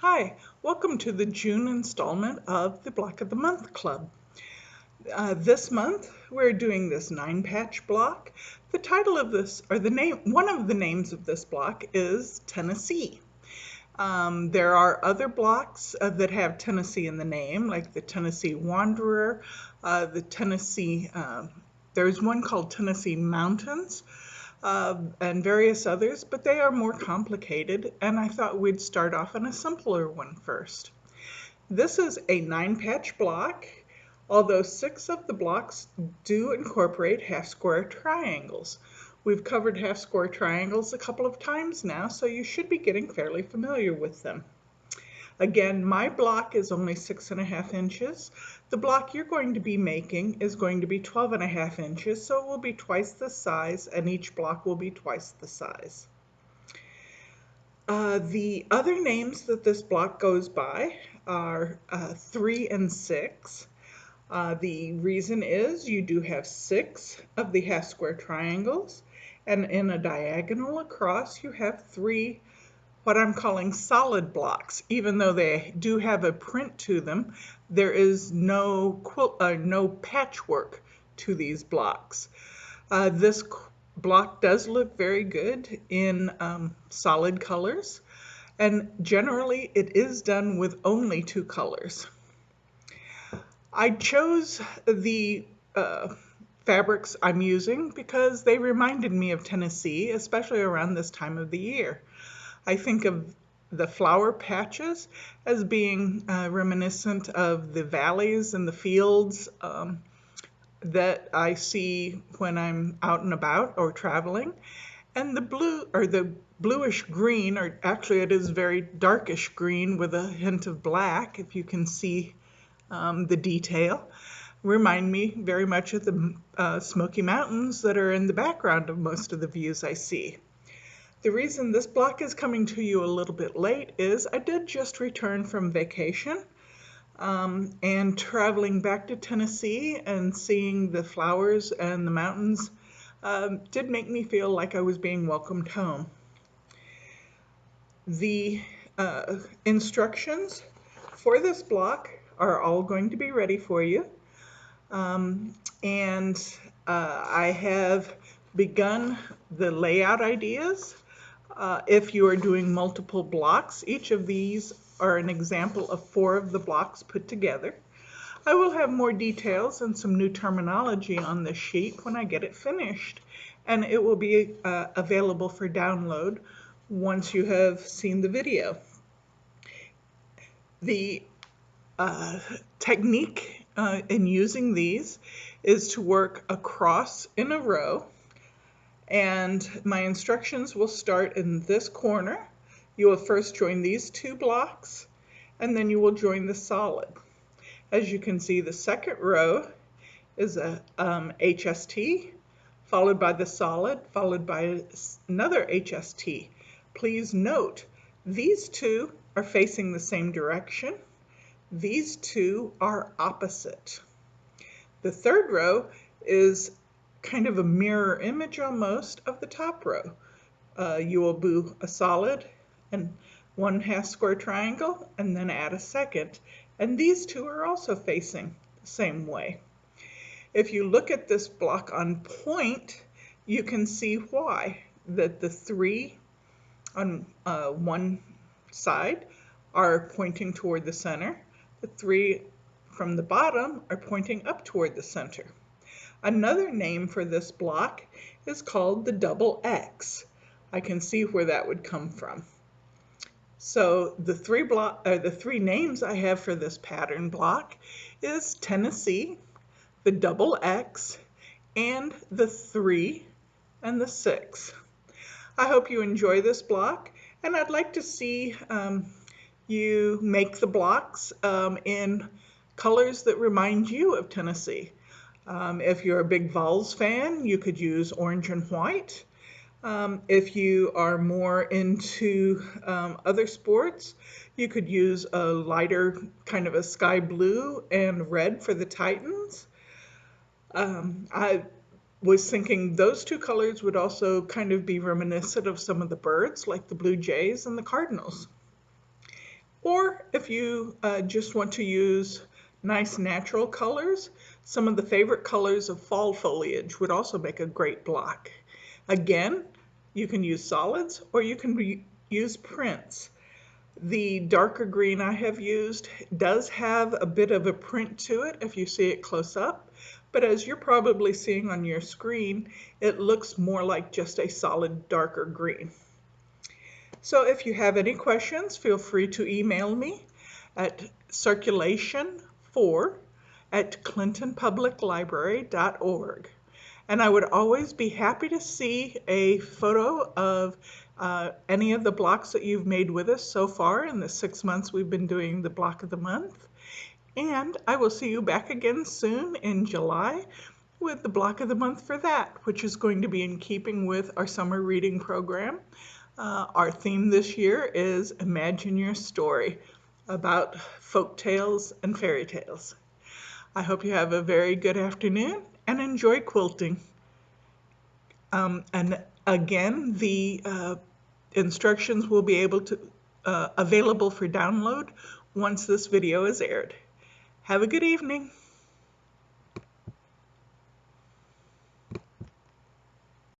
Hi, welcome to the June installment of the Block of the Month Club. This month we're doing this 9-patch block. The title of this, or the name, one of the names of this block is Tennessee. There are other blocks that have Tennessee in the name, like the Tennessee Wanderer, there's one called Tennessee Mountains, and various others, but they are more complicated, and I thought we'd start off on a simpler one first. This is a 9-patch block, although 6 of the blocks do incorporate half-square triangles. We've covered half-square triangles a couple of times now, so you should be getting fairly familiar with them. Again, my block is only 6.5 inches. The block you're going to be making is going to be 12.5 inches, so it will be twice the size, and each block will be twice the size. The other names that this block goes by are 3 and 6. The reason is you do have 6 of the half-square triangles, and in a diagonal across you have 3 what I'm calling solid blocks. Even though they do have a print to them, there is no patchwork to these blocks. This block does look very good in solid colors, and generally it is done with only 2 colors. I chose the fabrics I'm using because they reminded me of Tennessee, especially around this time of the year. I think of the flower patches as being reminiscent of the valleys and the fields that I see when I'm out and about or traveling. And the blue, or the bluish green, or actually it is very darkish green with a hint of black, if you can see the detail, remind me very much of the Smoky Mountains that are in the background of most of the views I see. The reason this block is coming to you a little bit late is I did just return from vacation, and traveling back to Tennessee and seeing the flowers and the mountains did make me feel like I was being welcomed home. The instructions for this block are all going to be ready for you, and I have begun the layout ideas. If you are doing multiple blocks, each of these are an example of 4 of the blocks put together. I will have more details and some new terminology on this sheet when I get it finished, and it will be available for download once you have seen the video. The technique in using these is to work across in a row, and my instructions will start in this corner. You will first join these 2 blocks, and then you will join the solid. As you can see, the second row is a HST, followed by the solid, followed by another HST. Please note, these 2 are facing the same direction. These 2 are opposite. The third row is kind of a mirror image almost of the top row. You will do a solid and 1 half-square triangle and then add a second. And these 2 are also facing the same way. If you look at this block on point, you can see why. That the 3 on one side are pointing toward the center. The 3 from the bottom are pointing up toward the center. Another name for this block is called the double X. I can see where that would come from. So the 3 names I have for this pattern block is Tennessee, the double X, and the 3 and the 6. I hope you enjoy this block, and I'd like to see you make the blocks in colors that remind you of Tennessee. If you're a big Vols fan, you could use orange and white. If you are more into other sports, you could use a lighter kind of a sky blue and red for the Titans. I was thinking those 2 colors would also kind of be reminiscent of some of the birds, like the Blue Jays and the Cardinals. Or if you just want to use nice natural colors, some of the favorite colors of fall foliage would also make a great block. Again, you can use solids or you can use prints. The darker green I have used does have a bit of a print to it if you see it close up, but as you're probably seeing on your screen, it looks more like just a solid darker green. So if you have any questions, feel free to email me at circulation4@clintonpubliclibrary.org. And I would always be happy to see a photo of any of the blocks that you've made with us so far in the 6 months we've been doing the block of the month. And I will see you back again soon in July with the block of the month for that, which is going to be in keeping with our summer reading program. Our theme this year is Imagine Your Story, about folk tales and fairy tales. I hope you have a very good afternoon and enjoy quilting. And again, the instructions will be available for download once this video is aired. Have a good evening.